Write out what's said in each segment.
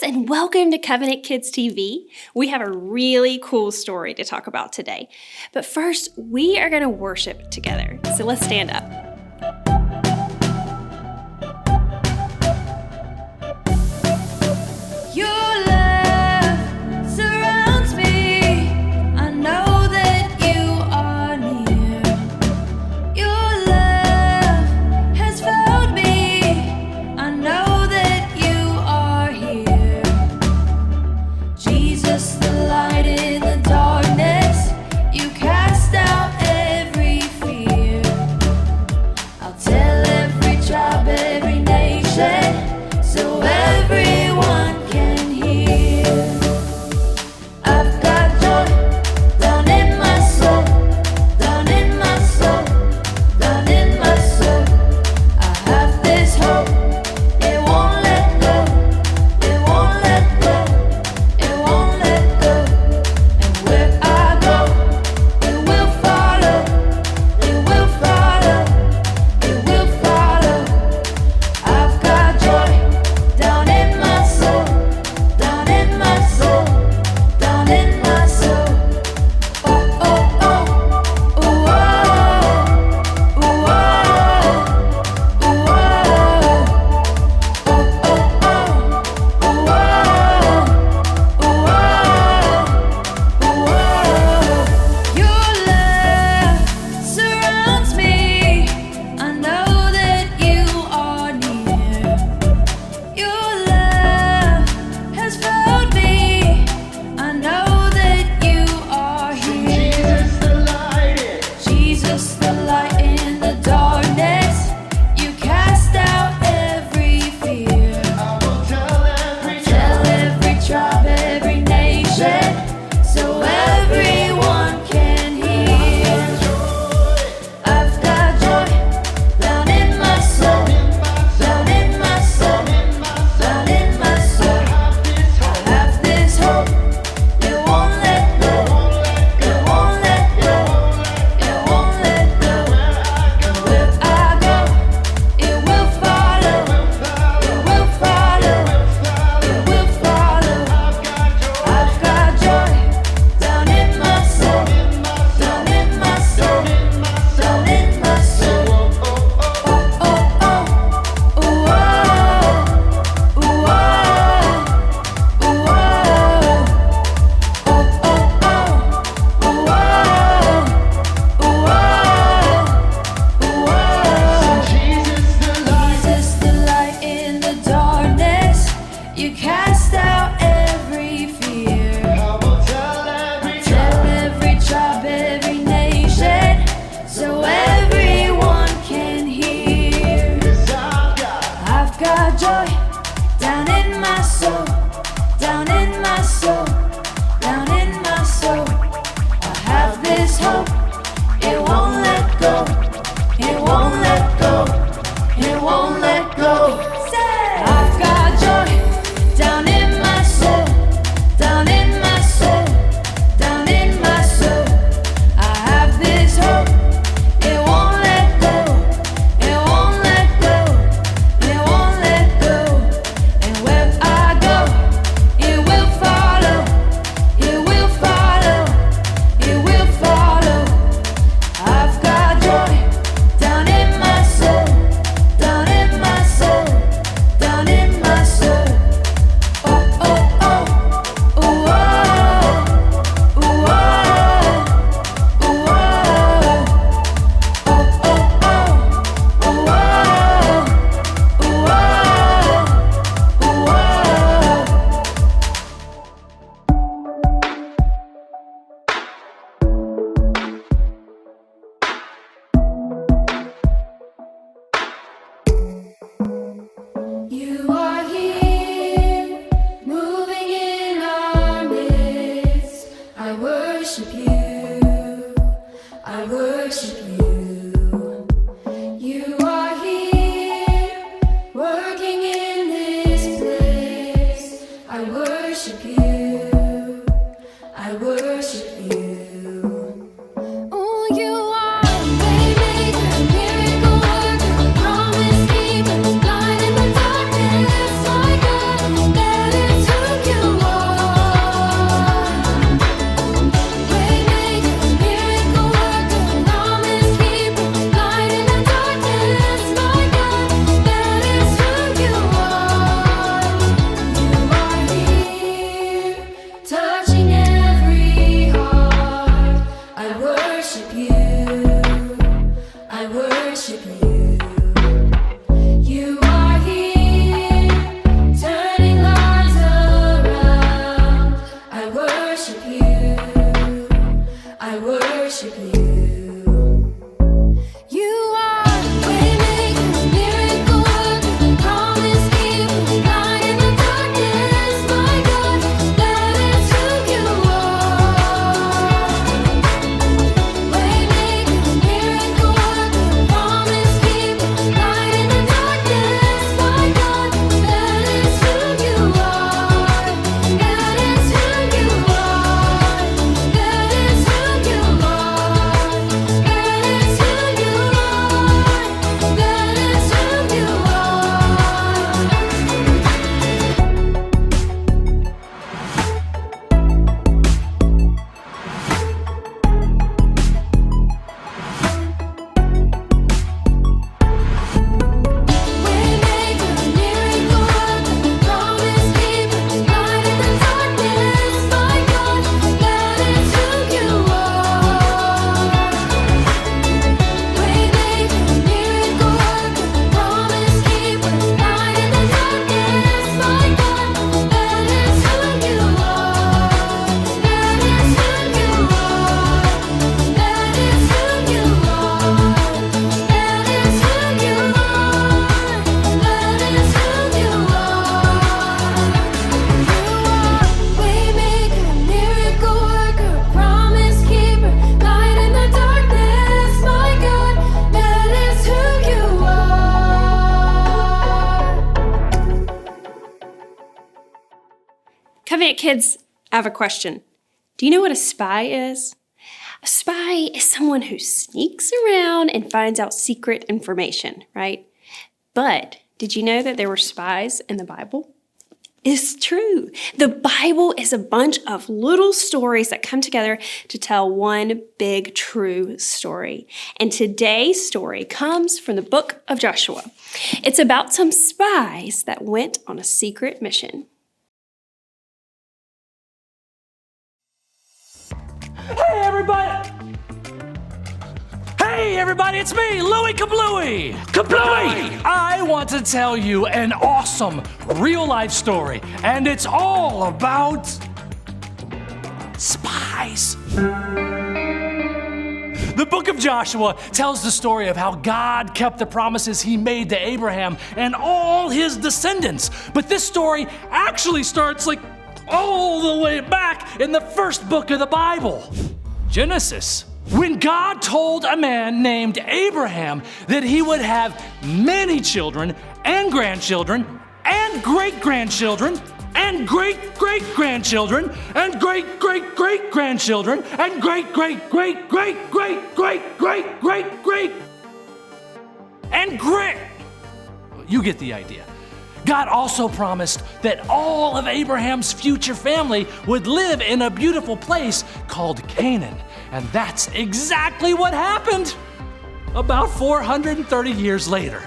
and welcome to Covenant Kids TV. We have a really cool story to talk about today. But first, we are going to worship together. So let's stand up. I go. Covenant kids, I have a question. Do you know what a spy is? A spy is someone who sneaks around and finds out secret information, right? But did you know that there were spies in the Bible? It's true. The Bible is a bunch of little stories that come together to tell one big true story. And today's story comes from the book of Joshua. It's about some spies that went on a secret mission. Hey everybody! Hey everybody, it's me, Louie Kablooey! Kablooey! I want to tell you an awesome real-life story, and it's all about spies. The book of Joshua tells the story of how God kept the promises he made to Abraham and all his descendants. But this story actually starts all the way back in the first book of the Bible, Genesis. When God told a man named Abraham that he would have many children and grandchildren and great-grandchildren and great-great-grandchildren and great-great-great-grandchildren and great-great-great-great-great-great-great-great and great. You get the idea. God also promised that all of Abraham's future family would live in a beautiful place called Canaan. And that's exactly what happened about 430 years later,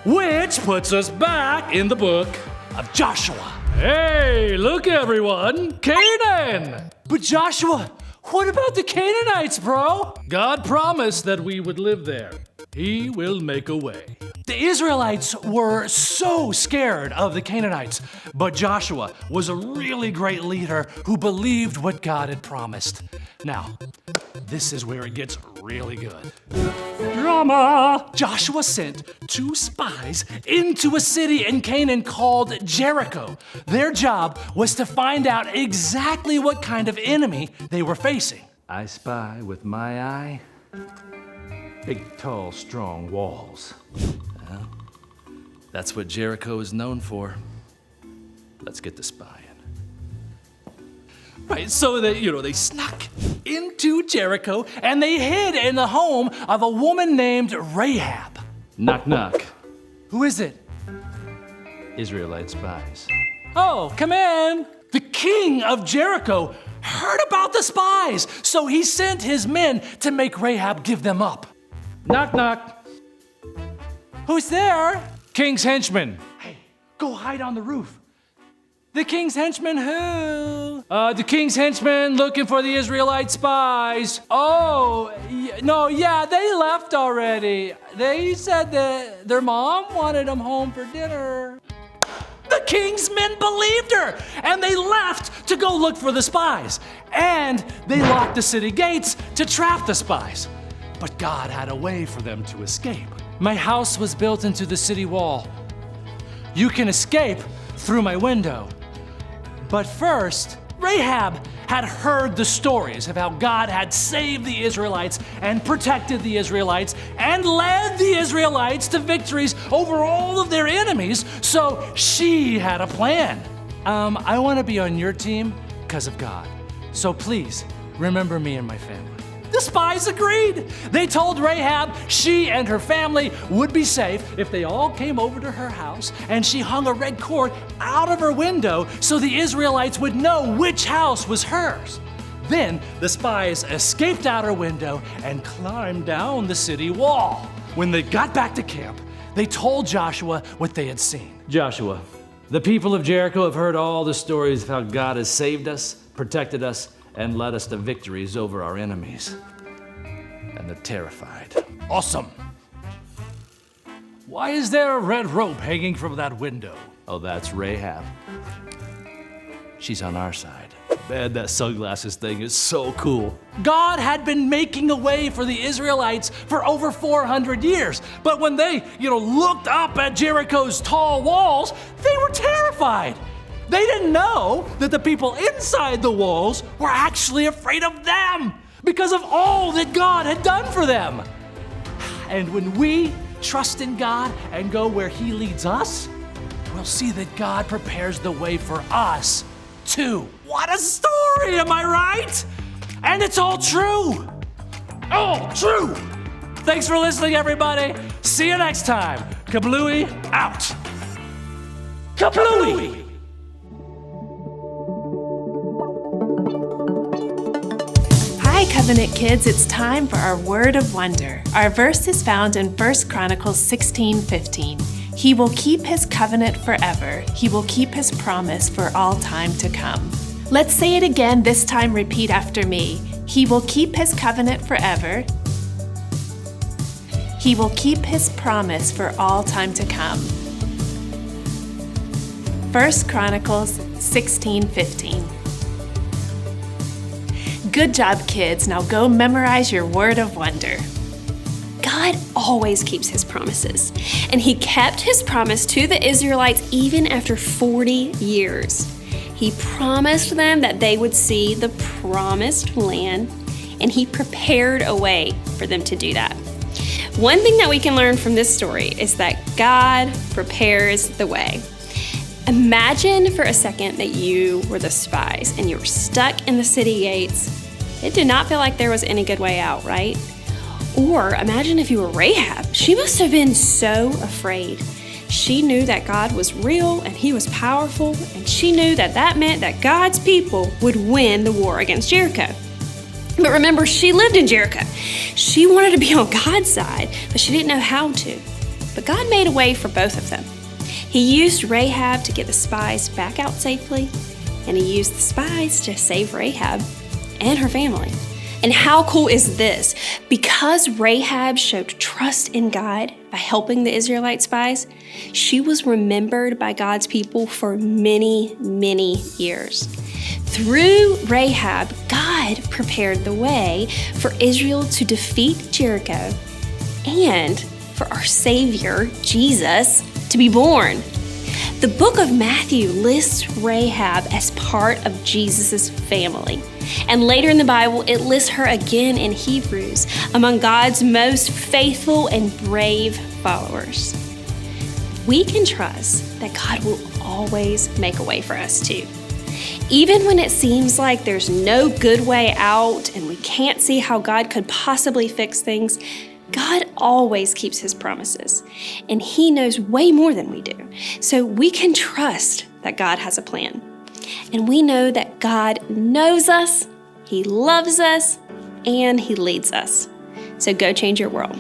which puts us back in the book of Joshua. Hey, look everyone, Canaan! But Joshua, what about the Canaanites, bro? God promised that we would live there. He will make a way. The Israelites were so scared of the Canaanites, but Joshua was a really great leader who believed what God had promised. Now, this is where it gets really good. Drama! Joshua sent 2 spies into a city in Canaan called Jericho. Their job was to find out exactly what kind of enemy they were facing. I spy with my eye big, tall, strong walls. Well, that's what Jericho is known for. Let's get to spying. Right, so they snuck into Jericho and they hid in the home of a woman named Rahab. Knock, knock. Who is it? Israelite spies. Oh, come in. The king of Jericho heard about the spies, so he sent his men to make Rahab give them up. Knock, knock. Who's there? King's henchmen. Hey, go hide on the roof. The king's henchmen who? The king's henchmen looking for the Israelite spies. Oh, they left already. They said that their mom wanted them home for dinner. The king's men believed her, and they left to go look for the spies. And they locked the city gates to trap the spies. But God had a way for them to escape. My house was built into the city wall. You can escape through my window. But first, Rahab had heard the stories of how God had saved the Israelites and protected the Israelites and led the Israelites to victories over all of their enemies, so she had a plan. I want to be on your team because of God. So please, remember me and my family. The spies agreed. They told Rahab she and her family would be safe if they all came over to her house, and she hung a red cord out of her window so the Israelites would know which house was hers. Then the spies escaped out her window and climbed down the city wall. When they got back to camp, they told Joshua what they had seen. Joshua, the people of Jericho have heard all the stories of how God has saved us, protected us, and led us to victories over our enemies. And they're terrified. Awesome. Why is there a red rope hanging from that window? Oh, that's Rahab. She's on our side. Man, that sunglasses thing is so cool. God had been making a way for the Israelites for over 400 years. But when they, looked up at Jericho's tall walls, they were terrified. They didn't know that the people inside the walls were actually afraid of them because of all that God had done for them. And when we trust in God and go where He leads us, we'll see that God prepares the way for us too. What a story, am I right? And it's all true. All true. Thanks for listening, everybody. See you next time. Kablooey out. Kablooey! Hi, Covenant Kids. It's time for our Word of Wonder. Our verse is found in 1 Chronicles 16:15. He will keep his covenant forever. He will keep his promise for all time to come. Let's say it again. This time, repeat after me. He will keep his covenant forever. He will keep his promise for all time to come. 1 Chronicles 16:15. Good job, kids. Now go memorize your Word of Wonder. God always keeps his promises, and he kept his promise to the Israelites even after 40 years. He promised them that they would see the promised land, and he prepared a way for them to do that. One thing that we can learn from this story is that God prepares the way. Imagine for a second that you were the spies and you were stuck in the city gates. It did not feel like there was any good way out, right? Or imagine if you were Rahab. She must have been so afraid. She knew that God was real and he was powerful, and she knew that that meant that God's people would win the war against Jericho. But remember, she lived in Jericho. She wanted to be on God's side, but she didn't know how to. But God made a way for both of them. He used Rahab to get the spies back out safely, and he used the spies to save Rahab and her family. And how cool is this? Because Rahab showed trust in God by helping the Israelite spies, she was remembered by God's people for many, many years. Through Rahab, God prepared the way for Israel to defeat Jericho and for our Savior, Jesus, to be born. The book of Matthew lists Rahab as part of Jesus' family. And later in the Bible, it lists her again in Hebrews among God's most faithful and brave followers. We can trust that God will always make a way for us too. Even when it seems like there's no good way out and we can't see how God could possibly fix things, God always keeps his promises, and he knows way more than we do. So we can trust that God has a plan. And we know that God knows us, he loves us, and he leads us. So go change your world.